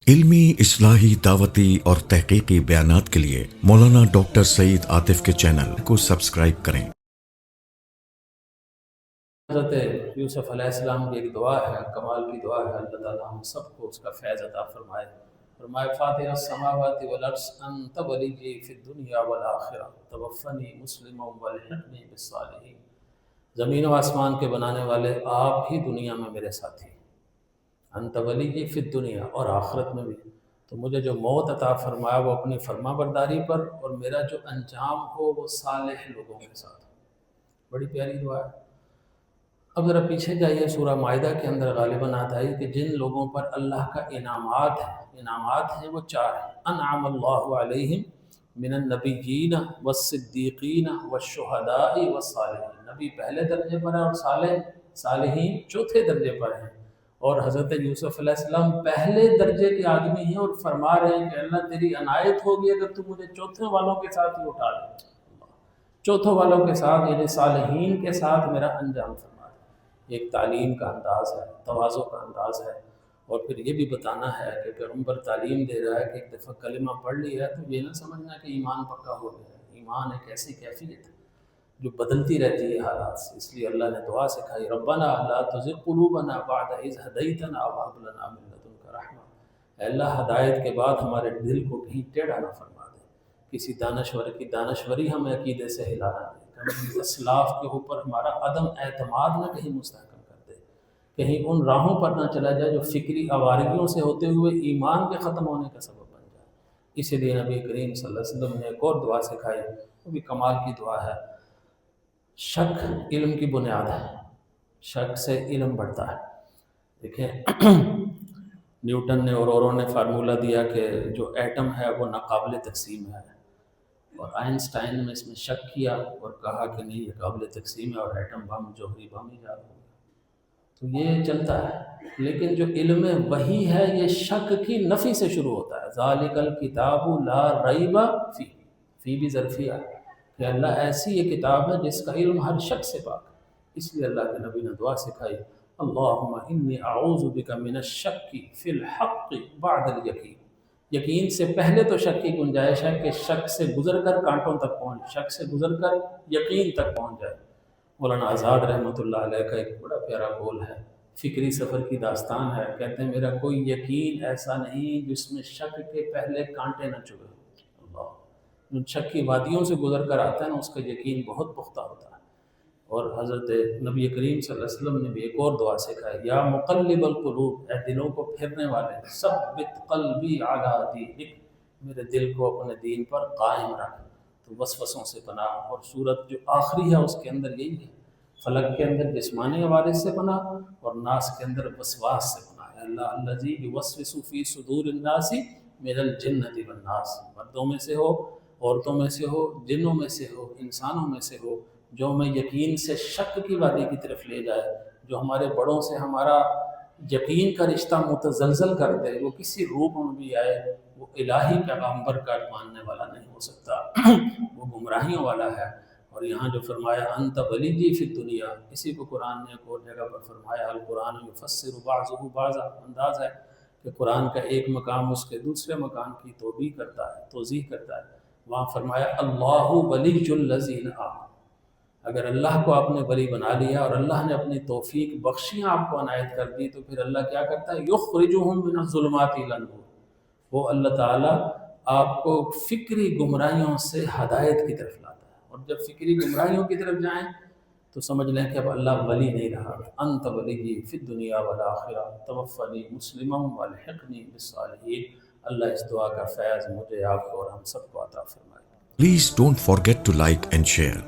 علمی، اصلاحی، دعوتی اور تحقیقی بیانات کے لیے مولانا ڈاکٹر سعید عاطف کے چینل کو سبسکرائب کریں۔ حضرت یوسف علیہ السلام کی ایک دعا ہے، کمال کی دعا ہے، اللہ تعالیٰ ہم سب کو اس کا فیض عطا فرمائے۔ فرمائے فاطر السماوات والارض انت ولی فی الدنیا والآخرہ توفنی مسلما والحقنی بالصالحین۔ زمین و آسمان کے بنانے والے آپ ہی دنیا میں میرے ساتھی، انت ولی فی الدنیا، اور آخرت میں بھی، تو مجھے جو موت عطا فرمایا وہ اپنی فرما برداری پر، اور میرا جو انجام ہو وہ صالح لوگوں کے ساتھ ہو۔ بڑی پیاری دعا ہے۔ اب ذرا پیچھے جائیے، سورہ مائدہ کے اندر غالباً آتا ہے کہ جن لوگوں پر اللہ کا انعامات ہیں وہ چار ہیں۔ انعم اللہ علیہم من النبیین والصدیقین والشہداء والصالحین، نبی پہلے درجے پر ہے اور صالحین چوتھے درجے پر ہیں، اور حضرت یوسف علیہ السلام پہلے درجے کے آدمی ہیں، اور فرما رہے ہیں کہ اللہ تیری عنایت ہوگی اگر تو مجھے چوتھے والوں کے ساتھ ہی اٹھا لے، چوتھوں والوں کے ساتھ یعنی صالحین کے ساتھ میرا انجام فرما۔ ایک تعلیم کا انداز ہے، تواضع کا انداز ہے، اور پھر یہ بھی بتانا ہے کہ پیغمبر تعلیم دے رہا ہے کہ ایک دفعہ کلمہ پڑھ لیا ہے تو یہ نہ سمجھنا کہ ایمان پکا ہو گیا ہے۔ ایمان ایک ایسی کیفیت ہے جو بدلتی رہتی ہے حالات سے، اس لیے اللہ نے دعا سکھائی، ربنا لا تزغ قلوبنا بعد اذ ہدیتنا وہب لنا من لدنک رحمہ، اے اللہ ہدایت کے بعد ہمارے دل کو کہیں ٹیڑھا نہ فرما دے، کسی دانشور کی دانشوری ہمیں عقیدے سے ہلا نہ دے، کہیں اسلاف کے اوپر ہمارا عدم اعتماد نہ کہیں مستحکم کر دے، کہیں ان راہوں پر نہ چلا جائے جو فکری آوارگیوں سے ہوتے ہوئے ایمان کے ختم ہونے کا سبب بن جائے۔ اسی لیے نبی کریم صلی اللہ علیہ وسلم نے ایک اور دعا سکھائی، وہ بھی کمال کی دعا ہے۔ شک علم کی بنیاد ہے، شک سے علم بڑھتا ہے۔ دیکھیں نیوٹن نے اور اوروں نے فارمولہ دیا کہ جو ایٹم ہے وہ ناقابل تقسیم ہے، اور آئنسٹائن نے اس میں شک کیا اور کہا کہ نہیں یہ قابل تقسیم ہے، اور ایٹم بم جوہری بم ایجاد ہو گیا۔ تو یہ چلتا ہے، لیکن جو علم وحی ہے یہ شک کی نفی سے شروع ہوتا ہے۔ ذالک الکتاب لا ریب فی، فی بھی ظرفیہ ہے کہ اللہ ایسی یہ کتاب ہے جس کا علم ہر شک سے پاک ہے۔ اس لیے اللہ کے نبی نے دعا سکھائی، اللہم انی اعوذ بک من الشک فی الحق بعد الیقین، یقین سے پہلے تو شک کی گنجائش ہے کہ شک سے گزر کر کانٹوں تک پہنچ، شک سے گزر کر یقین تک پہنچ جائے۔ مولانا آزاد رحمۃ اللہ علیہ کا ایک بڑا پیارا قول ہے، فکری سفر کی داستان ہے، کہتے ہیں میرا کوئی یقین ایسا نہیں جس میں شک کے پہلے کانٹے نہ چبھے۔ اللہ، جو شک کی وادیوں سے گزر کر آتا ہے نا اس کا یقین بہت پختہ ہوتا ہے۔ اور حضرت نبی کریم صلی اللہ علیہ وسلم نے بھی ایک اور دعا سکھائی، یا مقلب القلوب، اے دلوں کو پھرنے والے، ثبت قلبی علی دینک، میرے دل کو اپنے دین پر قائم رکھ۔ تو وسوسوں سے پناہ، اور صورت جو آخری ہے اس کے اندر یہی ہے، فلک کے اندر جسمانی عوارض سے پناہ، اور ناس کے اندر وسواس سے پناہ ہے۔ اللہ الذی یوسوس فی صدور الناس من الجنۃ والناس، مردوں میں سے ہو، عورتوں میں سے ہو، جنوں میں سے ہو، انسانوں میں سے ہو، جو ہمیں یقین سے شک کی وادی کی طرف لے جائے، جو ہمارے بڑوں سے ہمارا یقین کا رشتہ متزلزل کر دے، وہ کسی روپ میں بھی آئے، وہ الہی پیغمبر کا ماننے والا نہیں ہو سکتا، وہ گمراہیوں والا ہے۔ اور یہاں جو فرمایا انت ولی فی الدنیا، اسی کو قرآن نے ایک اور جگہ پر فرمایا، القرآن یفسر بعضہ بعضا، انداز ہے کہ قرآن کا ایک مقام اس کے دوسرے مقام کی توضیح کرتا ہے۔ وہاں فرمایا اللہ ولی الذین آمنوا، اگر اللہ کو آپ نے ولی بنا لیا اور اللہ نے اپنی توفیق بخشیاں آپ کو عنایت کر دی، تو پھر اللہ کیا کرتا ہے، یخرجہم من الظلمات الی النور، وہ اللہ تعالیٰ آپ کو فکری گمراہیوں سے ہدایت کی طرف لاتا ہے، اور جب فکری گمراہیوں کی طرف جائیں تو سمجھ لیں کہ اب اللہ ولی نہیں رہا۔ انت ولی فی الدنیا والآخرہ توفنی مسلما والحقنی بالصالحین۔ اللہ اس دعا کا فیض مجھے، آپ کو اور ہم سب کو عطا فرمائے۔ Please don't forget to like and share.